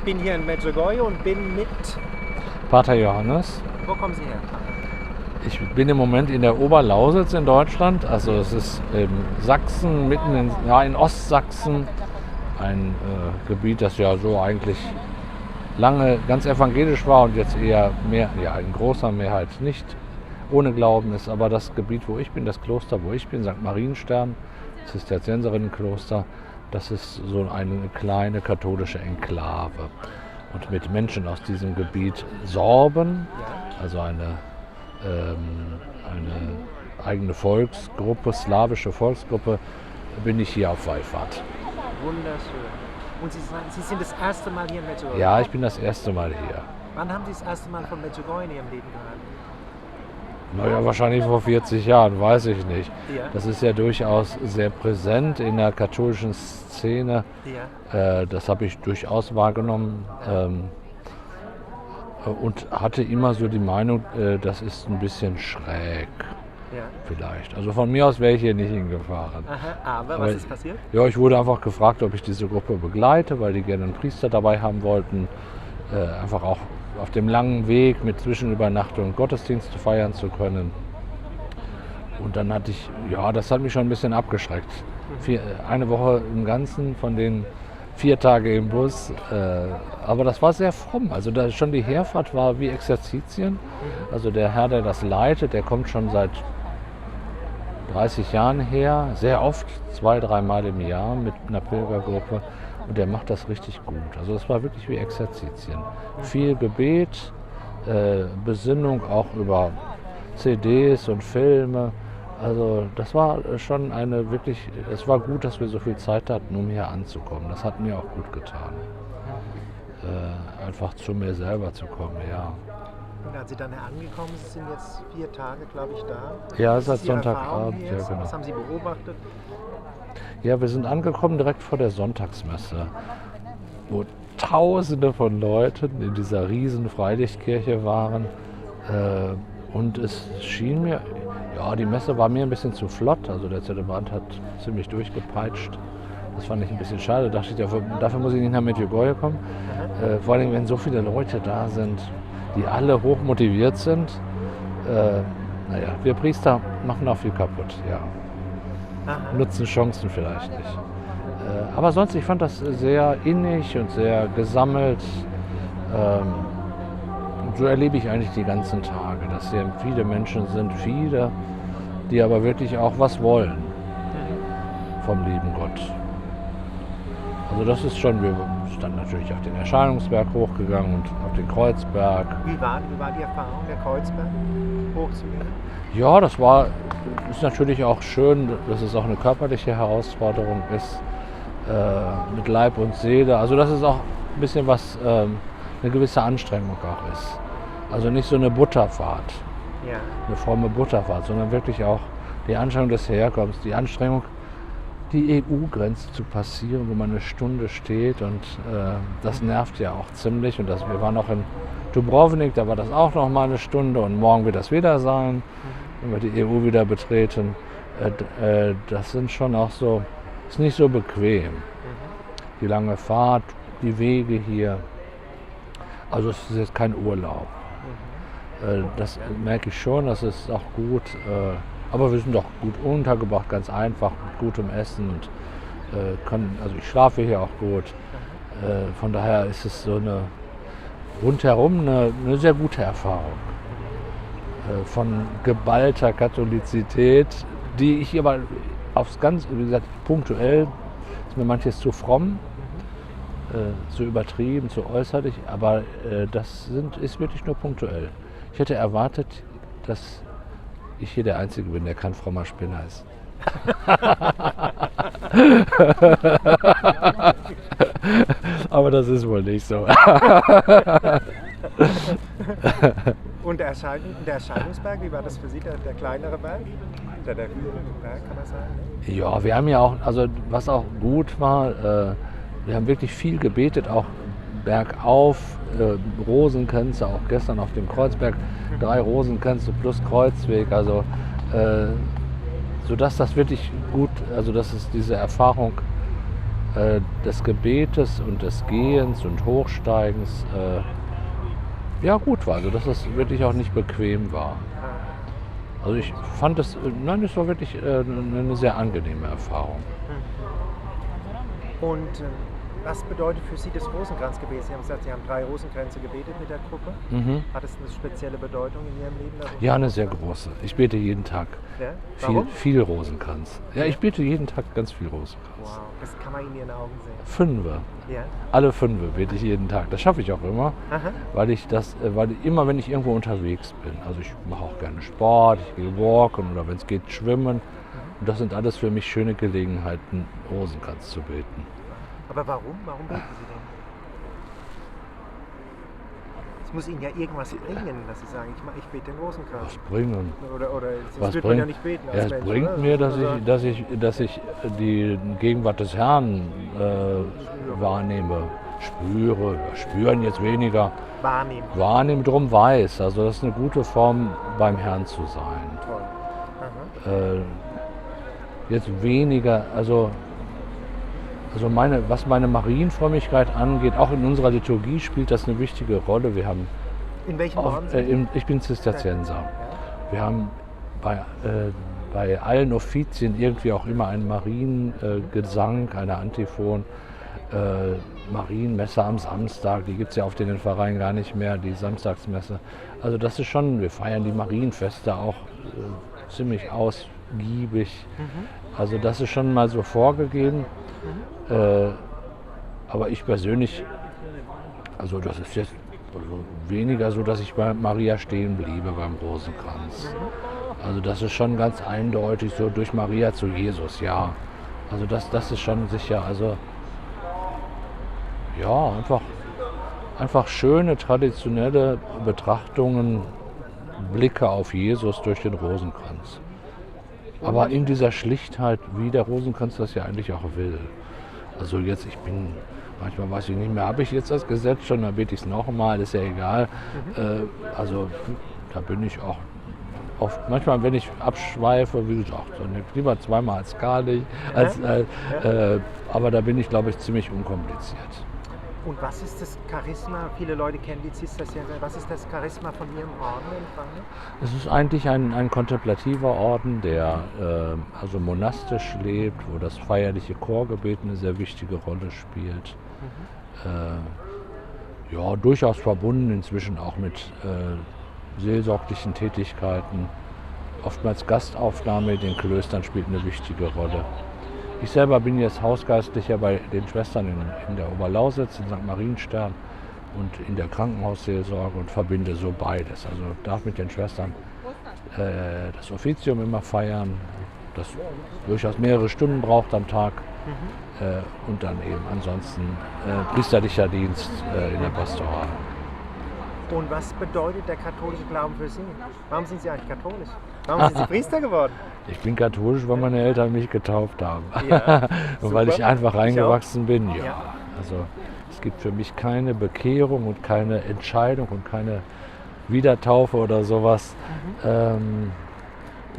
bin hier in Medjugorje und bin mit... Pater Johannes. Wo kommen Sie her? Ich bin im Moment in der Oberlausitz in Deutschland. Also es ist Sachsen, mitten in Ostsachsen. Ein Gebiet, das ja so eigentlich lange ganz evangelisch war und jetzt eher mehr, ja, in großer Mehrheit nicht ohne Glauben ist. Aber das Gebiet, wo ich bin, das Kloster, wo ich bin, St. Marienstern, Zisterzienserinnenkloster, das ist so eine kleine katholische Enklave. Und mit Menschen aus diesem Gebiet Sorben, also eine eigene Volksgruppe, slawische Volksgruppe, bin ich hier auf Wallfahrt. Wunderschön. Und Sie sind das erste Mal hier in Medjugorje? Ja, ich bin das erste Mal hier. Wann haben Sie das erste Mal von Medjugorje in Ihrem Leben gehört? Naja, wahrscheinlich vor 40 Jahren, weiß ich nicht. Ja. Das ist ja durchaus sehr präsent in der katholischen Szene. Ja. Das habe ich durchaus wahrgenommen. Und hatte immer so die Meinung, das ist ein bisschen schräg. Ja. Vielleicht. Also von mir aus wäre ich hier nicht hingefahren. Aha, aber was ist passiert? Ja, ich wurde einfach gefragt, ob ich diese Gruppe begleite, weil die gerne einen Priester dabei haben wollten. Einfach auch auf dem langen Weg mit Zwischenübernachtung Gottesdienste feiern zu können. Und dann hatte ich, ja, das hat mich schon ein bisschen abgeschreckt. Eine Woche im Ganzen, von den 4 Tage im Bus. Aber das war sehr fromm. Also da schon die Herfahrt war wie Exerzitien. Also der Herr, der das leitet, der kommt schon seit 30 Jahren her, sehr oft, 2-3 Mal im Jahr mit einer Pilgergruppe, und der macht das richtig gut. Also es war wirklich wie Exerzitien. Viel Gebet, Besinnung auch über CDs und Filme. Also das war schon es war gut, dass wir so viel Zeit hatten, um hier anzukommen. Das hat mir auch gut getan. Einfach zu mir selber zu kommen, ja. Und als Sie dann angekommen sind, sind jetzt 4 Tage, glaube ich, da. Ja, Was seit ist Ihre Sonntagabend, Erfahrung ja, jetzt? genau. Was haben Sie beobachtet? Ja, wir sind angekommen direkt vor der Sonntagsmesse, wo Tausende von Leuten in dieser riesen Freilichtkirche waren. Und es schien mir, ja, die Messe war mir ein bisschen zu flott. Also der Zelebrant hat ziemlich durchgepeitscht. Das fand ich ein bisschen schade. Da dachte ich, dafür muss ich nicht nach Medjugorje kommen. Vor allem, wenn so viele Leute da sind, die alle hoch motiviert sind. Naja, wir Priester machen auch viel kaputt, ja. Aha. Nutzen Chancen vielleicht nicht. Aber sonst, ich fand das sehr innig und sehr gesammelt. Und so erlebe ich eigentlich die ganzen Tage, dass hier viele Menschen sind, die aber wirklich auch was wollen vom lieben Gott. Also das ist schon, wir sind dann natürlich auf den Erscheinungsberg hochgegangen und auf den Kreuzberg. Wie war die Erfahrung, der Kreuzberg hochzugehen? Ja, ist natürlich auch schön, dass es auch eine körperliche Herausforderung ist, mit Leib und Seele. Also dass es auch ein bisschen eine gewisse Anstrengung auch ist. Also nicht so eine Butterfahrt, Ja. eine fromme Butterfahrt, sondern wirklich auch die Anstrengung des Herkommens, die Anstrengung, die EU-Grenze zu passieren, wo man eine Stunde steht, und das nervt ja auch ziemlich. Und wir waren auch in Dubrovnik, da war das auch noch mal eine Stunde, und morgen wird das wieder sein, wenn wir die EU wieder betreten. Das sind schon auch so, ist nicht so bequem. Die lange Fahrt, die Wege hier, also es ist jetzt kein Urlaub. Das merke ich schon, das ist auch gut. Aber wir sind doch gut untergebracht, ganz einfach, mit gutem Essen. Und, also ich schlafe hier auch gut. Von daher ist es so rundherum eine sehr gute Erfahrung. Von geballter Katholizität, die ich aber wie gesagt, punktuell, ist mir manches zu fromm, zu übertrieben, zu äußerlich, aber das ist wirklich nur punktuell. Ich hätte erwartet, dass ich hier der Einzige bin, der kein frommer Spinner ist. Aber das ist wohl nicht so. Und der Erscheinungsberg, wie war das für Sie, der kleinere Berg? Der Berg, kann man sagen? Ja, wir haben ja auch, also was auch gut war, wir haben wirklich viel gebetet, auch bergauf, Rosenkränze, auch gestern auf dem Kreuzberg, 3 Rosenkränze plus Kreuzweg, also sodass das wirklich gut, also dass es diese Erfahrung des Gebetes und des Gehens und Hochsteigens ja gut war. Also dass es wirklich auch nicht bequem war. Also ich fand es, nein, es war wirklich eine sehr angenehme Erfahrung. Und was bedeutet für Sie das Rosenkranzgebet? Sie haben gesagt, Sie haben 3 Rosenkränze gebetet mit der Gruppe. Hat es eine spezielle Bedeutung in Ihrem Leben? Ja, eine sehr große. Ich bete jeden Tag Ja? Warum? viel Rosenkranz. Ja, ich bete jeden Tag ganz viel Rosenkranz. Wow, das kann man in Ihren Augen sehen. 5. Ja? Alle 5 bete ich jeden Tag. Das schaffe ich auch immer, Aha. weil immer, wenn ich irgendwo unterwegs bin, also ich mache auch gerne Sport, ich gehe walken oder wenn es geht schwimmen. Und das sind alles für mich schöne Gelegenheiten, Rosenkranz zu beten. Aber warum? Warum beten Sie denn? Es muss Ihnen ja irgendwas bringen, dass Sie sagen, ich bete den Rosenkranz. Was bringen? Oder Was sonst wird man ja nicht beten Ja, als es Mensch, bringt oder? mir, Also, dass ich die Gegenwart des Herrn wahrnehme, spüre. Ja, spüren jetzt weniger. wahrnehmen. Wahrnehmen drum weiß. Also das ist eine gute Form, beim Herrn zu sein. Toll. Aha. Jetzt weniger, was meine Marienfrömmigkeit angeht, auch in unserer Liturgie spielt das eine wichtige Rolle. Wir haben In welchem Orden sind Sie? ich bin Zisterzienser. Ja. Wir haben bei allen Offizien irgendwie auch immer einen Mariengesang, eine Antiphon, Marienmesse am Samstag, die gibt es ja auf den Pfarreien gar nicht mehr, die Samstagsmesse. Also das ist schon, wir feiern die Marienfeste auch ziemlich ausgiebig. Also das ist schon mal so vorgegeben. Aber ich persönlich, also das ist jetzt weniger so, dass ich bei Maria stehen bliebe beim Rosenkranz. Also das ist schon ganz eindeutig so durch Maria zu Jesus, ja. Also das ist schon sicher, also ja, einfach schöne traditionelle Betrachtungen, Blicke auf Jesus durch den Rosenkranz. Aber in dieser Schlichtheit, wie der Rosenkranz das ja eigentlich auch will. Also jetzt, manchmal weiß ich nicht mehr, habe ich jetzt das Gesetz schon, dann bete ich es nochmal, ist ja egal. Also da bin ich auch oft, manchmal wenn ich abschweife, wie gesagt, dann lieber zweimal als gar nicht. Aber da bin ich, glaube ich, ziemlich unkompliziert. Und was ist das Charisma? Viele Leute kennen die Zisterzienser. Was ist das Charisma von Ihrem Orden in Frankreich? Es ist eigentlich ein kontemplativer Orden, der also monastisch lebt, wo das feierliche Chorgebet eine sehr wichtige Rolle spielt. Ja, durchaus verbunden inzwischen auch mit seelsorglichen Tätigkeiten. Oftmals Gastaufnahme in den Klöstern spielt eine wichtige Rolle. Ich selber bin jetzt Hausgeistlicher bei den Schwestern in der Oberlausitz, in St. Marienstern und in der Krankenhausseelsorge und verbinde so beides. Also darf mit den Schwestern das Offizium immer feiern, das durchaus mehrere Stunden braucht am Tag und dann eben ansonsten priesterlicher Dienst in der Pastoral. Und was bedeutet der katholische Glauben für Sie? Warum sind Sie eigentlich katholisch? Warum sind Sie Priester geworden? Ich bin katholisch, weil meine Eltern mich getauft haben. Ja, und weil ich einfach reingewachsen bin. Ja. Ja. Also es gibt für mich keine Bekehrung und keine Entscheidung und keine Wiedertaufe oder sowas. Und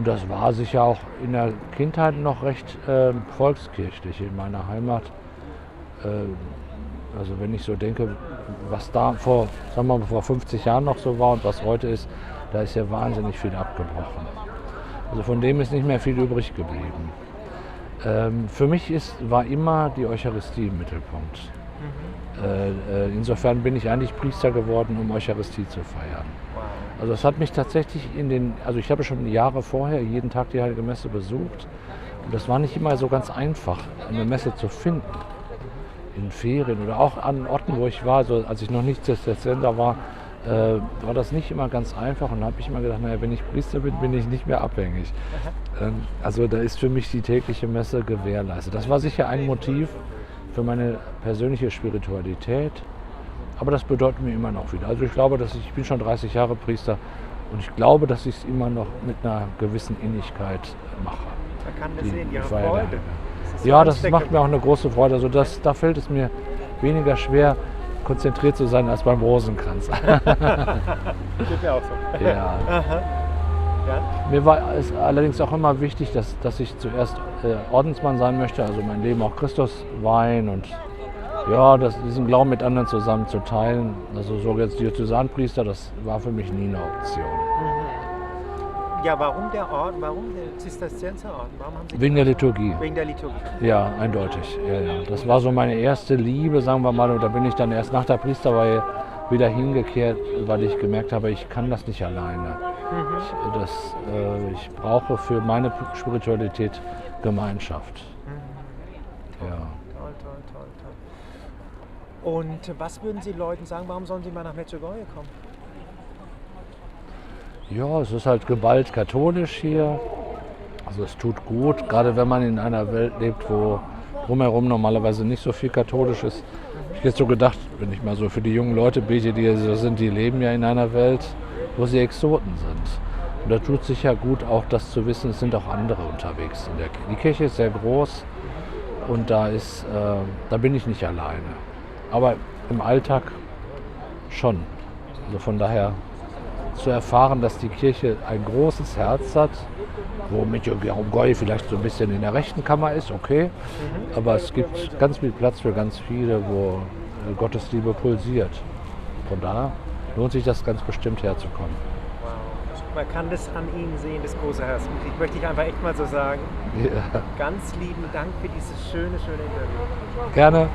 das war sicher auch in der Kindheit noch recht volkskirchlich in meiner Heimat. Also wenn ich so denke, was da vor 50 Jahren noch so war und was heute ist, da ist ja wahnsinnig viel abgebrochen. Also von dem ist nicht mehr viel übrig geblieben. Für mich war immer die Eucharistie im Mittelpunkt. Insofern bin ich eigentlich Priester geworden, um Eucharistie zu feiern. Also es hat mich tatsächlich also ich habe schon Jahre vorher jeden Tag die Heilige Messe besucht und das war nicht immer so ganz einfach, eine Messe zu finden. In Ferien oder auch an Orten, wo ich war, also als ich noch nicht Zisterzienser war das nicht immer ganz einfach und da habe ich immer gedacht, naja, wenn ich Priester bin, bin ich nicht mehr abhängig. Also da ist für mich die tägliche Messe gewährleistet. Das war sicher ein Motiv für meine persönliche Spiritualität, aber das bedeutet mir immer noch wieder. Also ich glaube, ich bin schon 30 Jahre Priester und ich glaube, dass ich es immer noch mit einer gewissen Innigkeit mache. Man kann das sehen, Ihre Freude. Ja, das macht mir auch eine große Freude. Also da fällt es mir weniger schwer, konzentriert zu sein als beim Rosenkranz. Geht mir auch so. Ja. Aha. Ja? Mir war es allerdings auch immer wichtig, dass ich zuerst Ordensmann sein möchte, also mein Leben auch Christus weihen und ja, diesen Glauben mit anderen zusammen zu teilen. Also so jetzt Diözesanpriester, das war für mich nie eine Option. Ja, warum der Orden, warum der Zisterzienserorden? Warum haben Sie Wegen der Liturgie. Wegen der Liturgie. Ja, eindeutig. Ja. Das war so meine erste Liebe, sagen wir mal, und da bin ich dann erst nach der Priesterweihe wieder hingekehrt, weil ich gemerkt habe, ich kann das nicht alleine. Ich brauche für meine Spiritualität Gemeinschaft. Ja. Toll. Und was würden Sie Leuten sagen, warum sollen sie mal nach Medjugorje kommen? Ja, es ist halt geballt katholisch hier. Also es tut gut, gerade wenn man in einer Welt lebt, wo drumherum normalerweise nicht so viel katholisch ist. Ich habe jetzt so gedacht, wenn ich mal so für die jungen Leute bete, die so sind, die leben ja in einer Welt, wo sie Exoten sind. Und da tut sich ja gut auch das zu wissen, es sind auch andere unterwegs in der Kirche. Die Kirche ist sehr groß und da bin ich nicht alleine. Aber im Alltag schon. Also von daher zu erfahren, dass die Kirche ein großes Herz hat, wo Medjugorje vielleicht so ein bisschen in der rechten Kammer ist, okay, aber es gibt ganz viel Platz für ganz viele, wo Gottes Liebe pulsiert. Von daher lohnt sich das ganz bestimmt herzukommen. Wow. Man kann das an Ihnen sehen, das große Herz. Ich möchte ich einfach echt mal so sagen. Ja. Ganz lieben Dank für dieses schöne Interview. Gerne.